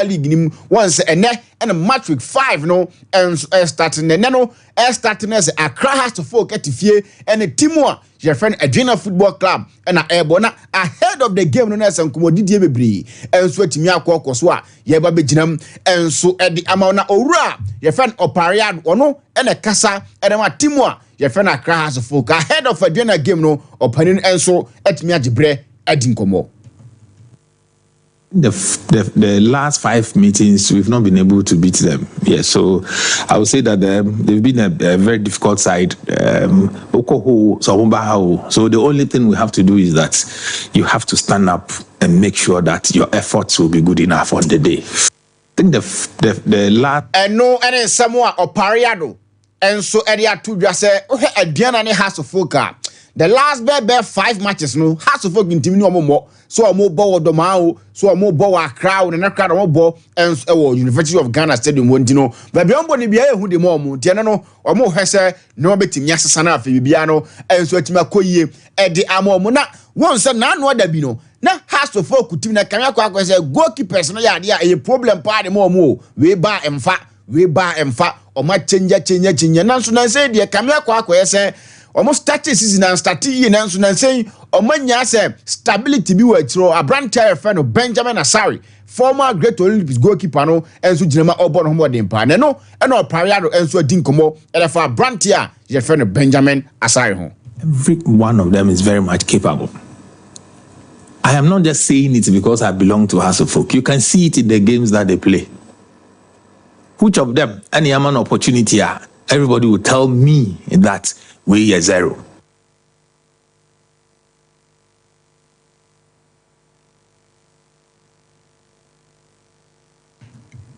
league nim once and a match week 5 no and starting no starting as Accra has to folk at fie and a team your friend Adrena Football Club and a airborne ahead of the game no as and commodity bebree and so timi akọ so a ye ba beginam and so at the amount owura your friend Opariad ono and a kasa and a team your friend Accra has to folk ahead of Adrena game no opening and so at me ajibre adinkomo. The last 5 meetings, we've not been able to beat them. Yeah, so I would say that they've been a very difficult side. So the only thing we have to do is that you have to stand up and make sure that your efforts will be good enough on the day. I think the last and no any Samoa or Pariado and so Edia to just say a Diana has to focus. The last 5 matches no has to focus in team no more. So a more ball domao, so a more ball crowd and a crowd more ball and University of Ghana Stadium won't know. But beyond Bonnie who the more Tiano or more has no betting Yasana Fibiano and so Timakoye at the Amomona. Once a non what bino. Now has to focus to Nakaka say goalkeepers no idea a problem party more. We buy and fat, or my change. National say dear Camilla Quack say. Almost 30 season and starting and saying, or man, stability be where throw a brand tire friend of Benjamin Asari, former great Olympics goalkeeper, no, and so Jinama Obon Homo Dimpa, no, and all Pariado and so Dinkomo, and for a brand tire, your friend of Benjamin Asari. Every one of them is very much capable. I am not just saying it because I belong to House of Folk. You can see it in the games that they play. Which of them, any amount of opportunity, everybody will tell me that we are zero.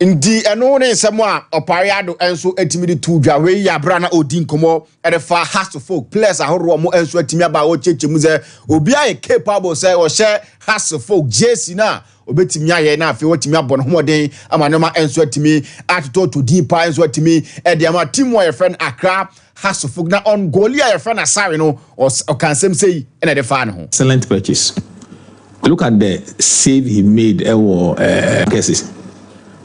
Indeed, and only someone Opariado and so etimidi to Jawe ya brana odin komo at the far has to folk players are more and so etimia ba o cheche muze obia capable say or share has to folk JC na obetimia ye na afi wotimia bon homoden amanoma and so etimi atoto to deeper and so etimi e de ama team your friend Accra has to folk na on goalie your friend Asari no or can same say and the fan ho. Excellent purchase. Look at the save he made cases.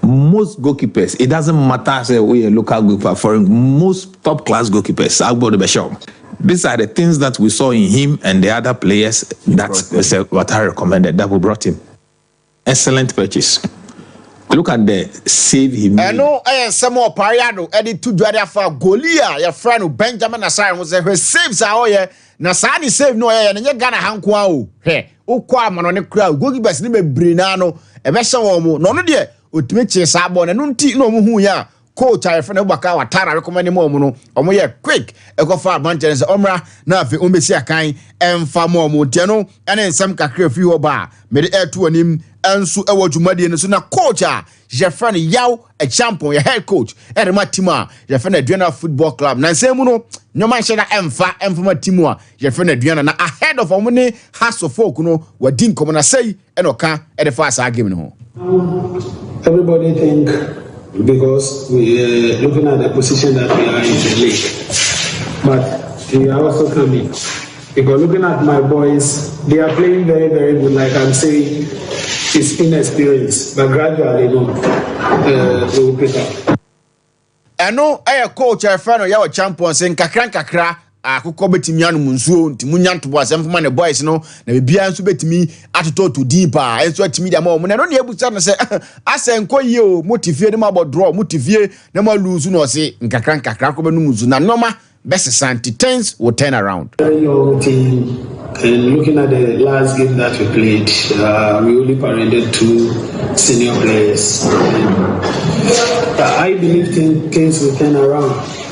Most goalkeepers, it doesn't matter say we a local goalkeeper, foreign, most top class goalkeepers, these are the things that we saw in him and the other players that what I recommended that we brought him. Excellent purchase. Look at the save he made. I know I am some more Pariado, Eddie to Jada for Golia, your friend Benjamin Asai was her saves are all yeah. Nasani save no and you gonna hankwao. Hey, Okwam on the crowd, goalkeepers name Brinano, a vessel no dear. Ultimate sabon and nunti no mu ya coach I friend Obaka Watara recommend mo no omo ye quick e go for advantage omra na afi ombesi akan emfa mo mo tiano ene nsam kakra fi ho ba me de eto anim enso e wodwumade ne so na coach a je friend yaw a champion your head coach e ma team a je friend Adrena Football Club na nsem no nyoma hye na emfa ma team a je friend Adrena na ahead of omne has of folk no wadin komo na sei e no ka e de fa asa game no ho. Everybody think because we are looking at the position that we are in the league, but we are also coming. Because looking at my boys, they are playing very, very good. Like I'm saying, it's inexperience, but gradually, they will pick up. I know a coach, a friend of your champion saying kakra. Akoko betimi anu munsuo ntimunya ntobo asemfuma ne boys no na bibia nso betimi atoto to deeper enso atimi dia ma mo na no ne ebusa no se asenko ye o motivate ne ma draw motivate ne ma lose no se nkakra ko benu muzu na normal best santi things will turn around. Your team, and looking at the last game that we played, we only paraded 2 senior players. I believe things will turn around.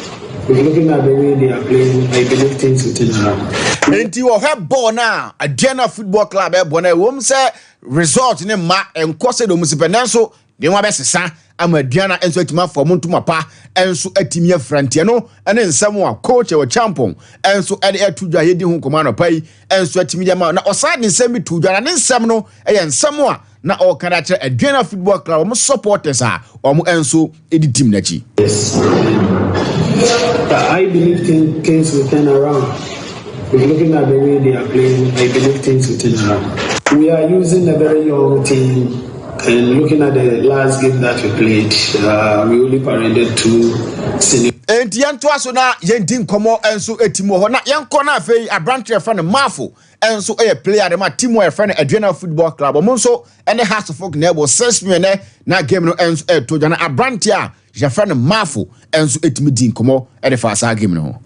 Looking at the way they are playing, I believe things will turn around. And you have born now Adrena Football Club. Wom say result in ma and cost the municipal. They want best son. I'm Adrena and so it's my for Montumapa and so etimia Frantiano and then someone coach or champion and so at the air to Jahidi who command of pay and so etimia now aside in semi to Jan and seminal and someone na all character Adrena Football Club supporters are or so edit team nachi. Yes. I believe things will turn around. Looking at the way they are playing, I believe things will turn around. We are using a very young team, And looking at the last game that we played, we only paraded 2 senior. And Yantua so na Yentin Como and so a Timo na Yankona Fay a branch of friend Mafo and so a player the Timo a friend a general football club Monso and the House of Folk Nebo 6 million na game no ends to Jana a branch ya friend Mafo and so it me Como at the fast game no.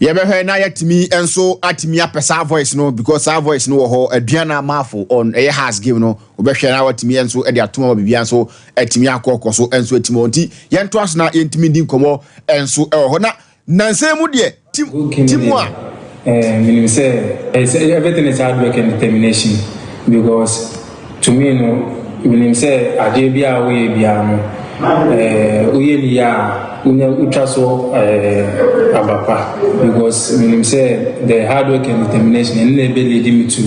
Yebe na yatimi enso atimi apesa voice no because our voice no ho aduana mafo on a has game no obehwe na watimi enso e de atoma bibia enso atimi akokoso enso atimi onti yento aso na yentimi din komo enso e ho na nanse mu de timu a meaning say everything is hard work and determination because to me no meaning say adebia we bia no uyeli ya utraso abapa because meaning say the hard work and determination and never lead me to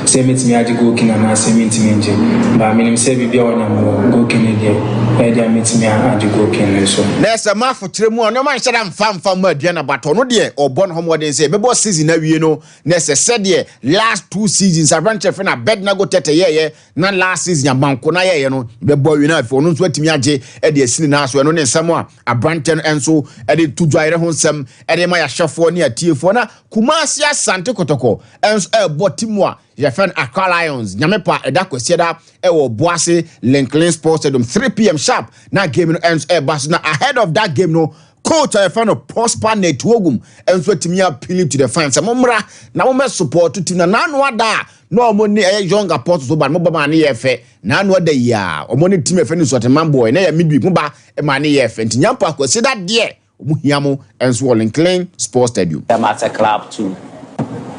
say meet me aji go kina na say meet me nje but meaning say bibia wona go kina dey dey meet me aji go kina so na say ma fo kire mu no man shada mfa ma aduana bato no de obon homoden say bebo season na wie no na say de last 2 seasons abranche fe na bed na go tete ye na last season ya banko na ye no bebo wi na fe no so atimi age e de asini na so no ne nsam a abranche enso e de tudwaire ho nsam e de ma ya hwefo ne atiefo na Kumasi Asante Kotoko enso e botimu a ye fan Accra Lions nyamepa eda kwesieda e wo Boase Lincoln Sports Stadium 3 p.m. sharp na game no enso e baso na ahead of that game no coach a fan of Prosper Netwogum enso timi appeal to the fans momra na mo support team na nanu ada no mo ni younger port so ba mo ba ma ne ye fe na anu ada ya o mo ni team e fe ni so man boy na ya midweek mo ba e ma ne ye fe ntinyampa kwesieda de Muhiamo and Lincoln Sports Stadium. Them as a club too,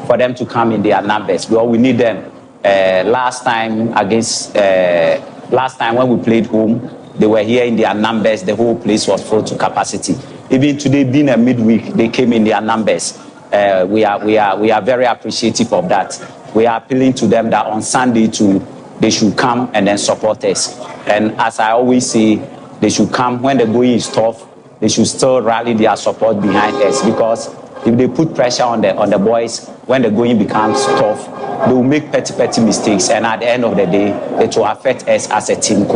for them to come in their numbers. Well, we need them. Last time when we played home, they were here in their numbers. The whole place was full to capacity. Even today, being a midweek, they came in their numbers. We are very appreciative of that. We are appealing to them that on Sunday too, they should come and then support us. And as I always say, they should come when the going is tough. They should still rally their support behind us because if they put pressure on the boys when the going becomes tough, they will make petty mistakes and at the end of the day, it will affect us as a team.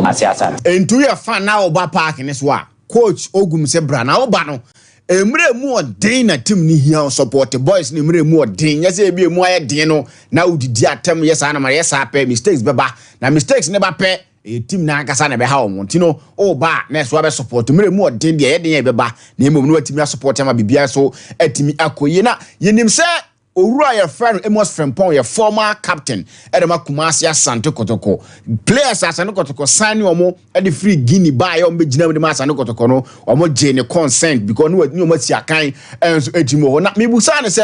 Into your fan now about park in this war. Coach Ogum Sebra now bano. Emre more na team ni here support the boys ni emre more din. Yes, be more dino. Now did attempt yes and yes I mistakes beba. Now mistakes never pay. A team na kasa na be ha omontino o ba na so be support mere mu odin de ye den ye be ba na emom no atimi support ama bibia so atimi akoye na yenim se owura your friend Amos Frempong your former captain Edema Kumasi Asante Kotoko players Asante Kotoko sign omo e de free Guinea buy o mbegina me de Asante Kotoko no omo je ne consent because no ni omo ti akan enso etimo na mebusa ne se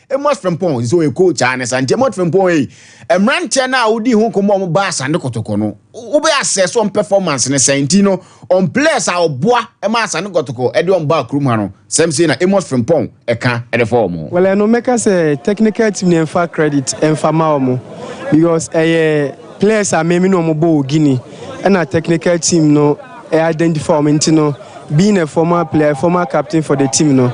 Amos Frempong so e coach ane Asante Amos Frempong emranche na odi hu komo omo ba Asante Kotoko no wo be assess on performance ne sentino on players a oboa e ma Asante Kotoko e de on ba krum ha no sem say na Amos Frempong e ka e de form well no make us a technical team ne fa credit en fa ma omo because players are maybe no mo bo Guinea and a technical team no identify no being a former player former captain for the team no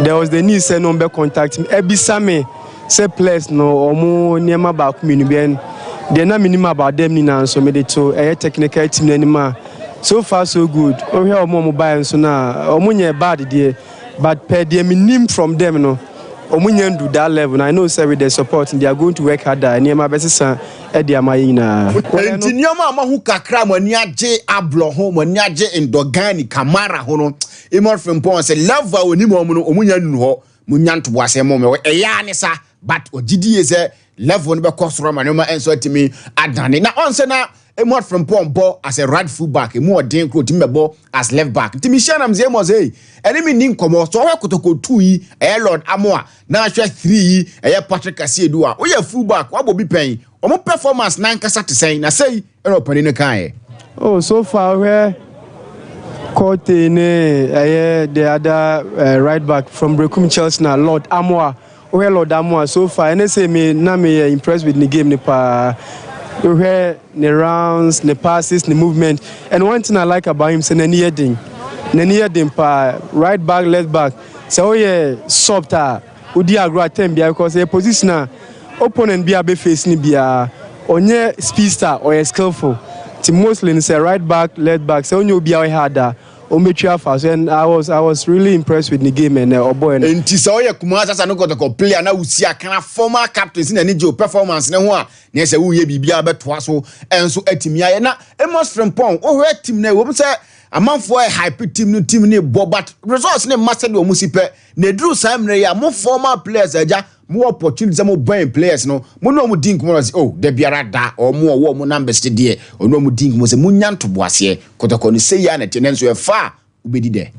there was the need say no be contact me ebisame say players no omo niema ba kuminu bien they na minimum about them ni na so me dey to technical team anima so far so good o here omo buy so na omo nye bad there but per the minimum from them no omunyen do that level and I know say with the support they are going to work harder niema besesa e dia mayi na enti nioma amahu kakra mo ni age ablo ho mo ni age indogani kamara ho no Amos Frempong say level oni mo no omunyan nu ho munyan to wase mo me e ya ne sa but ogidi say level no be kosoro ma no ma enso atimi adane na on say na Amos Frempong bo as a right full back emu odin kro timi bo as left back timi shana mze mo say enemy nin komo so ho kotoko 2 yi Lord Amoa na hwe 3 yi Patrick Asiedu a wo ya full back wo bobi pen omo performance nan kasa te sen na say eno pani ne kan oh so far where Kote ne the other right back from Brekum Chelsea na Lord Amoa where Lord Amoa so far and say me na me impressed with the game ne pa where the rounds, the passes, the movement. And one thing I like about him is the pa right back, left back. So yeah, soft odi agro attempt bia because a position opponent bia be face ni bia onye speedster or skillful. Ti mostly say right back, left back. So onye obi harder. Ometria fast, and I was really impressed with the game and boy. And Tisoya Kumasa Sanoko player now see a kind of former captains in any job performance. No one, yes, we be Twaso and so Etimia. Na Emos from Pong, oh, team ne woman say a month for a hyper team ne but results ne master no musipe ne drew Sam Ray more former players more opportunities more buying players no no mu dink mo oh de biara da or more war mo numbers de or no mu dink mo se munyan to boase kotoko ni say ya na tenenso e fa ubedi de.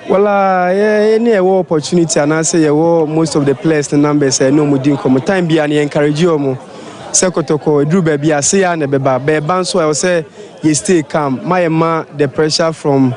Well, any opportunity and I say most of the players the numbers no mu dink mo time bia na encourage you mo se kotoko drew baby I say ya na beba so I say you stay calm my the pressure from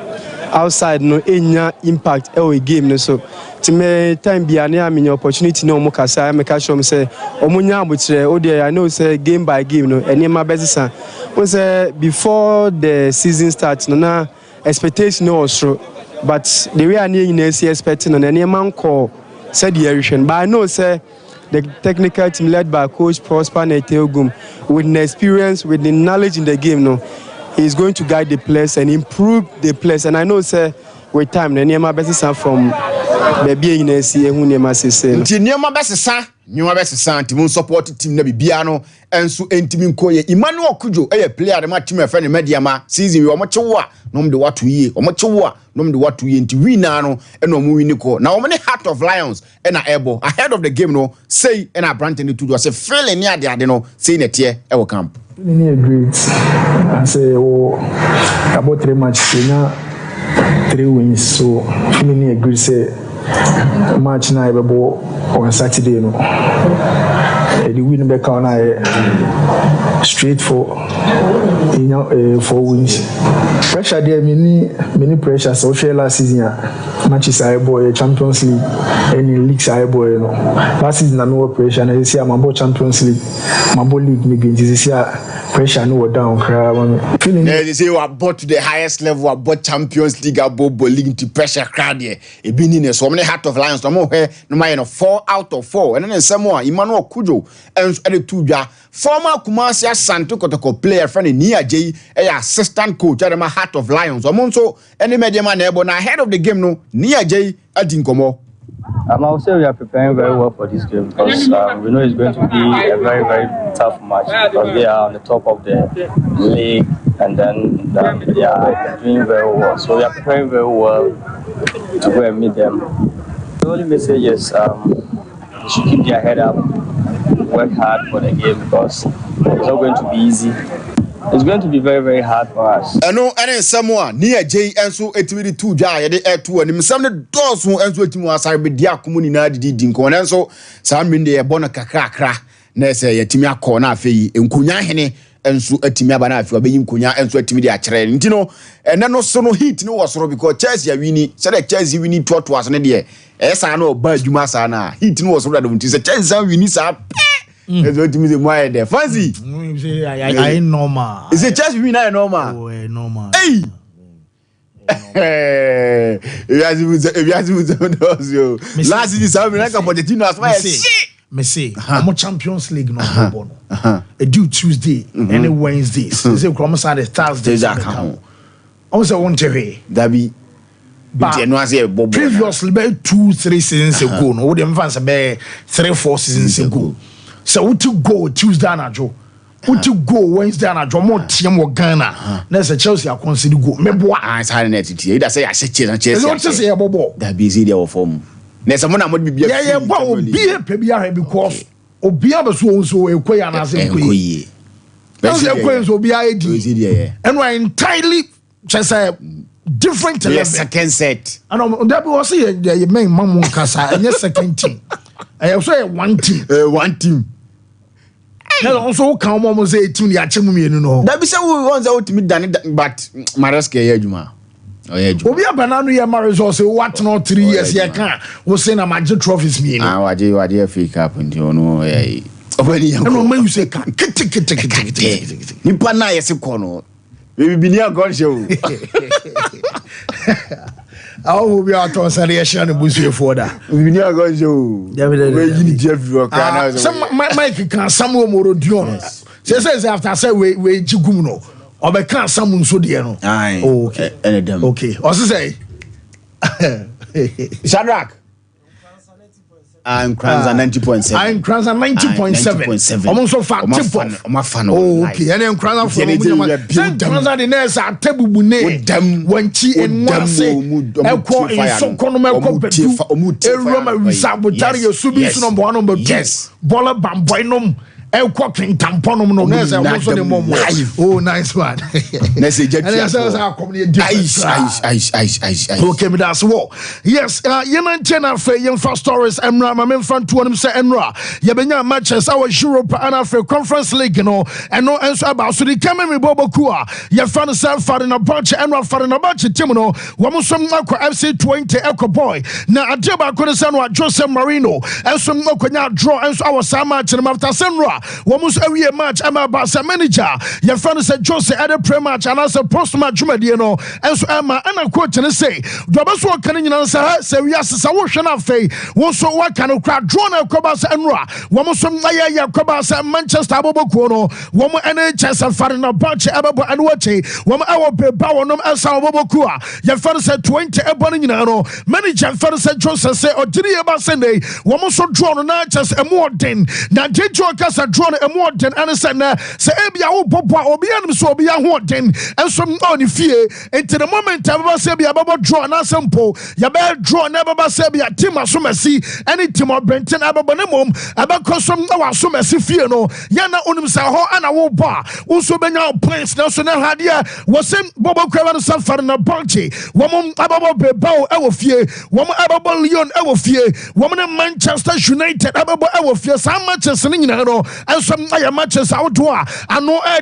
outside no enya impact e game no so to me time bia na am opportunity no mo kasa me ka show say omunya abotire o dey I know say game by game no enema bezisa we say before the season starts no na expectation no was true but the way I need see expecting on enema call said the direction but I know say the technical team led by coach Prosper Neteogum with the experience with the knowledge in the game no he's going to guide the players and improve the players and I know say with time the Niema Besisa from baby in AC who Niema say Niema Besisa team support team na bibia no enso entimi nkoye Emmanuel Kujo player ma team friend Mediama season we omochewo no mde watu yie omochewo no mde watu yie nti winner no eno omo win ko na omo ne Heart of Lions na ebo ahead of the game no say na Brandon to do say feeling near the no say na tie e wo camp. Really great. I say, about 3 matches, 3 wins. So, really great. Say, match na on Saturday. No, the win back on straight for 4 wins. Pressure there, many pressure. So, last season matches I boy Champions League, any leagues I boy. No, last season I no pressure. And this year I'm about Champions League, my ball league maybe this year. Pressure no down feeling they say we are bought to the highest level about Champions League about league to pressure crowd here e be in so many Heart of Lions no here no my 4 out of 4 and then some more Emmanuel Kujo and the two former Kumasi Santo Kotoko player friend Nia J assistant coach at my Heart of Lions so any media man na ahead of the game no Nia J adinkomo. I would say we are preparing very well for this game because we know it's going to be a very, very tough match because they are on the top of the league and then they are doing very well. So we are preparing very well to go and meet them. The only message is they should keep their head up, work hard for the game because it's not going to be easy. It's going to be very, very hard for us. I know, and someone near J and so it will be 2 jaya the air 2 and some of the doors who ends with was I be dear community didn't go and so some in the bona kakra nese yatimia corner fee in Kunya hene and so etimia bana for being Kunya and so etimia train you know and then no so no heat no was because Chelsea winnie said that Chelsea we need to was an idea as I know bad you must heat no was rather than Chelsea we need some. That's what me say there. Fancy. I normal. Is it just me not normal? Oh, normal. Hey. Last season, like a Pochettino as well. Me say, I'm a Champions League no bono. A due Tuesday, any Wednesdays. Say come on the Thursdays. I was one TV. Dabi. But previously, about 2-3 seasons ago, no, them fans about 3-4 seasons ago. So we to go Tuesday and Joe. We to go Wednesday and Joe. More team or Ghana. That's a Chelsea. I consider go. Me boy. I had an attitude. That's say I said Chelsea. Don't say Bobo. That busy there form. There's someone I'm be. Yeah. But be a PBR because Obia so a quay and as a quay. That's a quay so be ID. And we're entirely just a different second set. I know that was say the main Mamun Casa and your second team. I also one team. One team. Now also come on say team ya chemu me no. That be say we want out to me done but Maraske yejuma. Obi abananu ya marriage say what no 3 years ya kan we say na magic trophies me no. Ah waje fake up nti ono eh. Obani yan. No man you say kan. Nipa na yesi ko no. Baby binia God show. will be out on Saliation and Busia for that. We never go show. You Jeff, some Mike can some more Dion. Says after I say we Jiguno or by can someone so dear. Okay, okay. Also say Shadrach. I'm Kranza 90.7. I'm Kranza 90.7. Almost so far. Okay, and then Kranza for Kranza the nurse at Tebu Bune when chi and one say Elko in so Konomelko a Roma Sabutario Subis number 2. Yes, Bola Bamboinum. Elko King Tamponum no nurse and also the mom. Oh, nice one. Okay, but that's what. Yes, Yenan Chena Fe, Yen Fast Stories, Emra, my men front to him say Enra. Yabenya matches our Europe and Africa Conference League, you know, and no answer about so the Kamemi Bobo Kua. You found self for in a bunch, Enra for in a bunch of Timino, Wamusum Nako FC 20 Echo Boy. Now, Ajaba couldn't send what Jose Marino, and some Nokonya draw and our Samat and after Senra. Wamus every match, I'm about some manager. You found said Jose at a pre match and as a post match, you know, and so Emma and I quote and say, Drabaswa can you say, yes, I wish enough. One so what kind of crowd drawn a Cobas and Ra, Wamusum Maya Cobas and Manchester Abobokono, Woman NHS and Farina Bunch, Ababo and Wache, Woman our Bawanum and Sabobokua. You found said 20 Ebonino, manager found said Jose say, or did he about Sunday, Wamuso drawn on Natchez and more than now, Jokas are drawn a more than Anderson, say, Ebia Boba or Bian so be a warden, and some only fear into the moment I was say, Ababa draw an sample, Yabel draw never say, be a Tima Sumasi, any Timo Brenton Ababanimum, Abacosum, our Sumasi Fiano, Yana Unimsaho, and a wool bar, also been our place, Nelson Hadia, was sent Bobo Craven Suffer in a bunty, woman Ababa Bebo, our fear, woman Ababa Leon, our fear, woman in Manchester United, Ababa, our fear, some matches in and some matches outdoor, and no a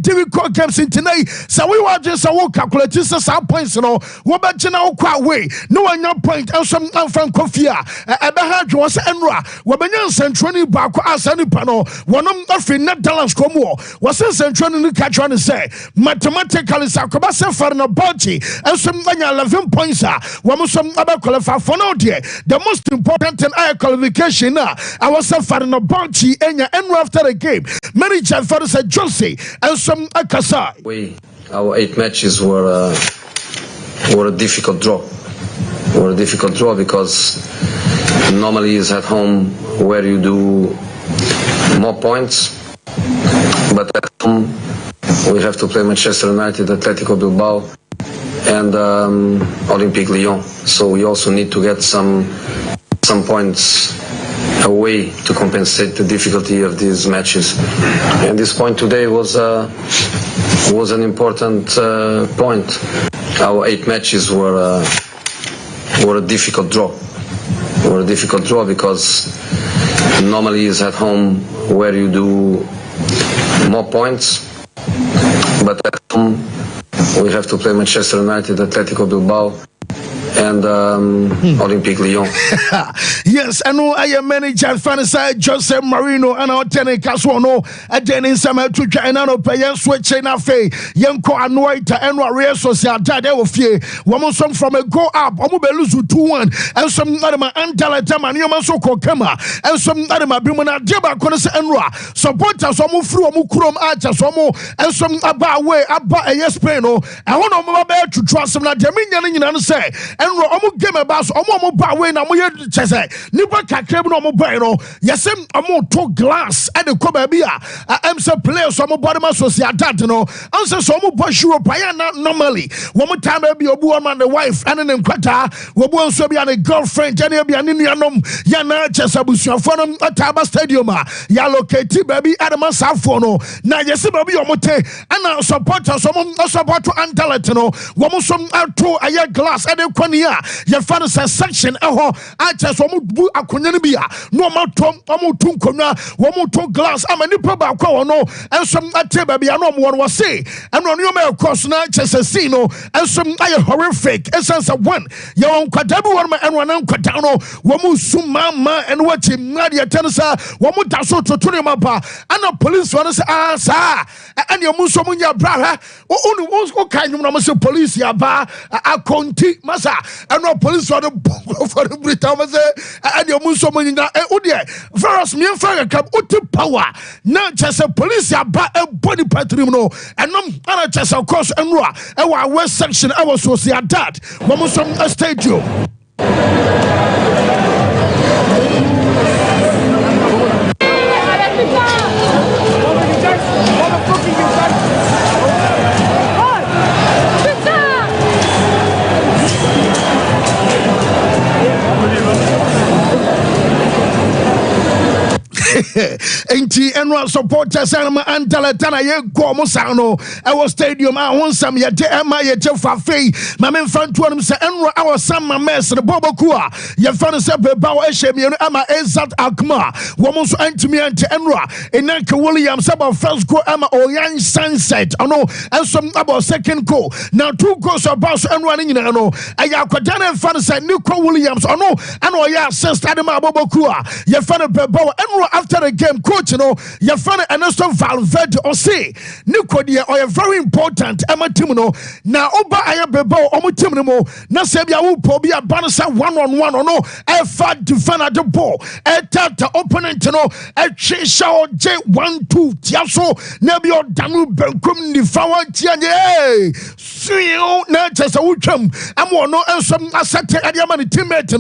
difficult games in tonight, so we were just a walk calculate some points, you know, what about you now quite way, no one your point, and some from Kofia, Abahad was Enra, Wabanian Centroni Baku as any panel, one of the net dollars come more, was a Centroni in the catch on to say, mathematically, Sakobasa for a bunty, and some 11 points are, one some other qualify for no dear. The most important and higher qualification now, I was suffering a bunty and your Enra after the game. Manager for said Josie and some Akasai. Our 8 matches were a difficult draw. Were a difficult draw because normally it's at home where you do more points, but at home we have to play Manchester United, Atletico Bilbao, and Olympique Lyon. So we also need to get some points away to compensate the difficulty of these matches. And this point today was an important point. Our 8 matches were a difficult draw. Were a difficult draw because normally it's at home where you do more points, but at home we have to play Manchester United, Atletico Bilbao, and Olympique Lyon. Yes, I know I am manager Fancy Jose Marino and our tenant Casuano, a den in some to China, pay switch in a fay, Yanko Anoita and Real Sociedad of Ye, woman some from a go up, Omobeluzu 2-1, and some other Antalata and Yamasoko Kema, and some other Bimana Deba Conas and Ra, supporters almost through Mukurum Archer, and some about way about a yes peno, I want to trust them, not Dominion and say. And Romo game about Omo Bawe na moye chese nipa kakre no mo boy no yesem omo to glass at the Kobabia am say players omo body ma Sociedad no answer so omo boy Europe na normally one time be obu man the wife and then kwata obu nso bia the girlfriend and bia ne nuanom ya na chese busuafo no Ataba Stadium ya locate baby adama safo no na yesi baby omo te ana supporters omo support Antalet no omo som ato aye glass at the your father says section I just bu akonya no bia no matom amotu nkonnwa womoto glass amani paba kwa no ensom ateba bia no mo no say and no me cross na chese see no ensom aye horrific essence of one ye won kwada bi won ma enwa na kwada no womu sumama and what mnadia tensa womu daso totune mapa and police one say sa and your muso munya bra ha onu kan no say police ya ba akonti masa and no police for the Britain and your Musomina Udia. First, me and Fire Club, power. Not just a police, but a body patrimono, and no just of course, and our west section, our social that. Mamusum stadium. Enti enwa supporters and antaletana ye go mo sano e stadium a wonsam ye de ema ye je fa fei ma me mfanto no se enwa our sama mess the boboku a ye fa no se beba wo ehye no ama exact akma wo mo so antimi ante enwa enanke Williams about first goal ama oyan sunset ono enso about second goal now 2 goals about enwa ni nyina no aya akwadana fa no se Nico Williams ono ana oya assist adema boboku a ye fa no beba enwa after the game, coach, your friend Ernesto Valverde or say, Nico, dear, or very important, Emma Timono. Now, Oba Ayabebo, Omo Timimo, Nasabia will probably a banner 1-on-1 or no, a fat defender the ball, a tata opponent, a Chisha J1-2, Tiaso, Nebio Danu Belcum, the Flower Tiane, Sio, Natas, Uchum, Amono, and some asset at Yamani teammate,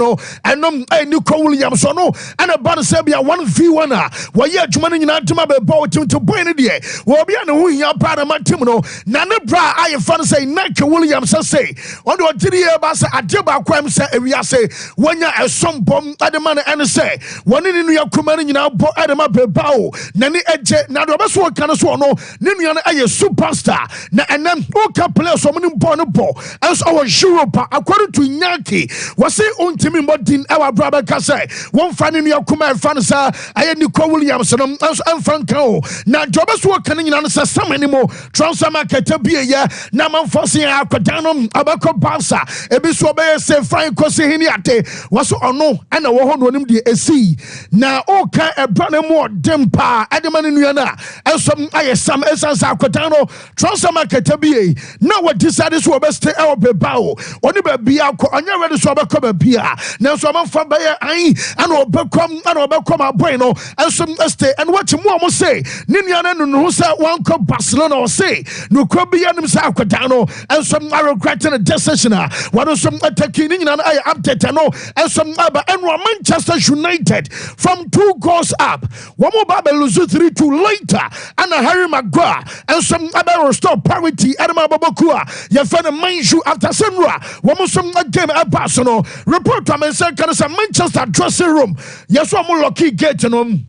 and Nico Williams, or no, and a banner Sabia 1v1. Why ya jumani nyina ntuma be ball team to boy ne de wo bia ne hu hia pa na matim no na ne bra aye fan say Nico Williams say on do tiri e ba say ade ba kwam say ewia say wonya esombom adema ne say woni ne nua kuma ne nyina bo adema be bawo na ne eje na do be so kan so no ne nua ne aye superstar na enam o ka play so mo bo no bo as our Europe according to Nyaki was say ontimi modin e wa bra be ka say won fa ne nua kuma fan say aye Nico Williams and Franco. Now, Jobas work can in answer some anymore. Transfer market to be a year. Now, I'm forcing our Codanum, Abaco Basa, Ebisobe, say Franco Sihiniate was on no, and a woman on him the AC. Now, okay, a brother more dempa, Adaman in Yana, and some essence our Codano, transfer market to be a. Now, what decided to best our Bebao, only be our ready to Abaco Bia. Now, some from Bayer, I and Obacom, Bueno. And some stay and watch more say Niniana no say one cup Barcelona or say no could be an Dano and some regretting a decision. One of some attacking and I update and some other and Manchester United from 2 goals up. One more Babel lose 3-2 later and a Harry Maguire and some other restore parity Adama Babakua. You find a main shoe after Senra. One more some game at Barcelona. Report to Manchester dressing room. Yes, one more lucky gate and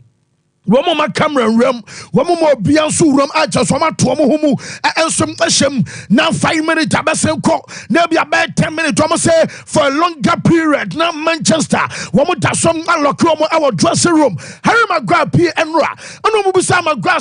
one more camera room, one more Biansu room, I just want to Homu and some now 5 minutes. I best call maybe about 10 minutes. I'm say for a longer period. Now Manchester, one more that's some unlock our dressing room. Harry Maguire, P. and Ra. I know Musa Maguire.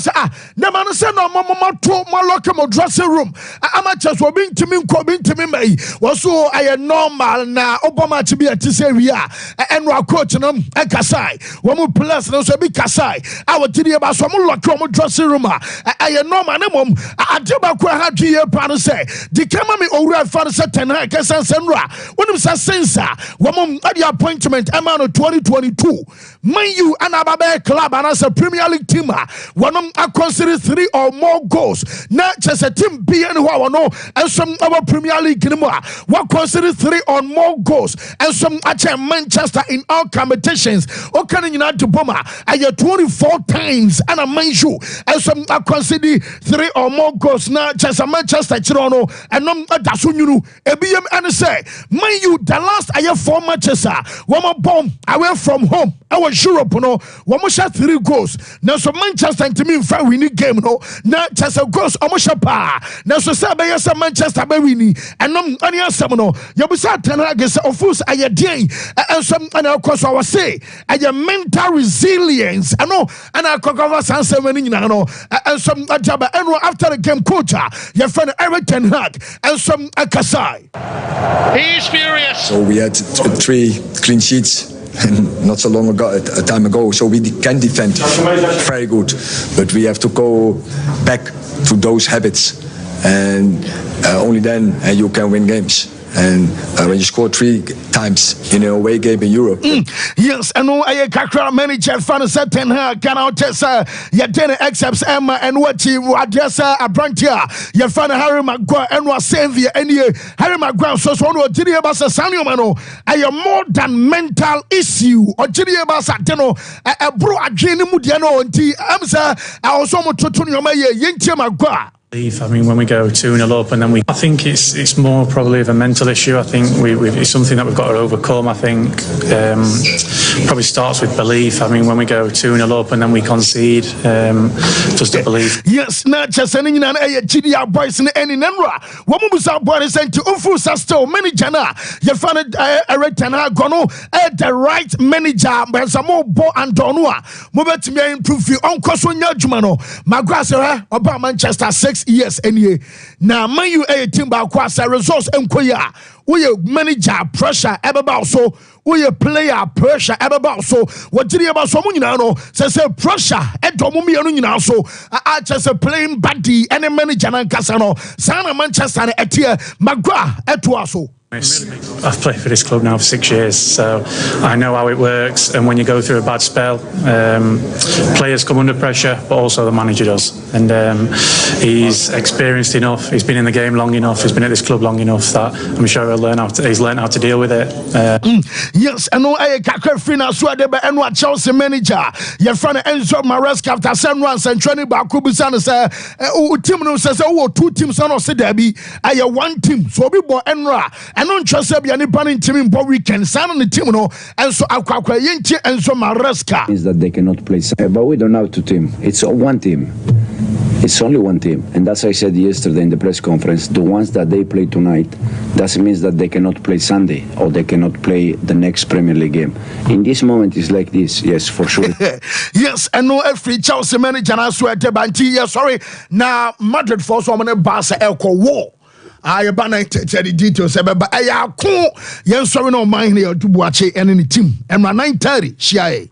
The man said, no, Mama, to my locker dressing room. Amateurs were being to me, me. Was so I am normal now. Obama to be a Tisseria and Ra coach and Kasai. One more plus, no, so be Kasai. Our TD about some lock on dressing room. I know my name. I do about what you plan say. The camera over for certain Senra. When you say sensor, one at the appointment amount of 2022. Mind you, an Ababe club and as a Premier League team. One I consider 3 or more goals. Not just a team being who I know and some other Premier League anymore. What consider 3 or more goals and some at Manchester in all competitions. Okay, you know to Boma. I 24 times and I mind you and some I consider 3 or more goals now just a Manchester Toronto and that's when you ABM and say mind you the last I have 4 matches one more bomb away from home I was Europe no one more shot 3 goals now so Manchester to me in winning game no now just a goals almost a pa now so say by yes Manchester by winning and any answer no you be say ten against of course I day and some and of course I was say I mental resilience I know and I cover Sansa winning no and some Ajaba and after the game coach your friend Eric Ten Hag and some Akasai. He's furious. So we had 3 clean sheets and not so long ago, a time ago, so we can defend very good, but we have to go back to those habits and only then you can win games. And when you score 3 times in a away game in Europe. Yes, and no, I can't manager fan certain her can out test your dinner accepts Emma and what you address a brantia. Your fan Harry Maguire and was Savior and you Harry Maguire so one or Jiri Basa Sanuano. I am more than mental issue or Jiri Basa Teno a bro a Jenny Mudiano and T. Amsa. I also want to turn your Maya Yentia Maguire. I mean, when we go 2-0 up, and then I think it's more probably of a mental issue. I think it's something that we've got to overcome. I think probably starts with belief. I mean, when we go 2-0 up and then we concede, just the belief. Yes, not just any GDR boys in any Nenra. Woman was out boy sent to Unfusa still manager. You found a retana gono at the right manager, but some more bo and donua. Move me improve you on Cosonia Jumano. Maguire about Manchester 6 years anyway. Now, man, you a team by Quasa resource and Koya. We manager pressure about so. We player pressure about so. What did you about someone you know? Says pressure at Domumi now. So I just a playing buddy and a manager and Casano. Sana Manchester at here. Maguire at Tuaso. I've played for this club now for 6 years, so I know how it works. And when you go through a bad spell, players come under pressure, but also the manager does. And he's experienced enough. He's been in the game long enough. He's been at this club long enough that I'm sure he's learned how to deal with it. Yes, I know. I can't free now. So I did and what Chelsea manager. Your friend Enzo Maresca after 7 runs and training back. Kubusana say, team says, oh, 2 teams on us. Derby. I have 1 team. So we bought Enra. I don't trust any banning team in Bob weekend. Sign on the team, no, and so Aqua Yenti and so Maresca. Is that they cannot play, but we don't have 2 teams. It's 1 team. It's only 1 team, and as I said yesterday in the press conference, the ones that they play tonight doesn't mean that they cannot play Sunday or they cannot play the next Premier League game. In this moment, it's like this, yes, for sure. Yes, and no every Chelsea manager I swear to Banti. Yes, sorry. Now Madrid for someone in Barca Elko War. I abandoned the details, but I am cool. Yes, sorry, no mind here to watch it and in the team. And my 9:30, Shia.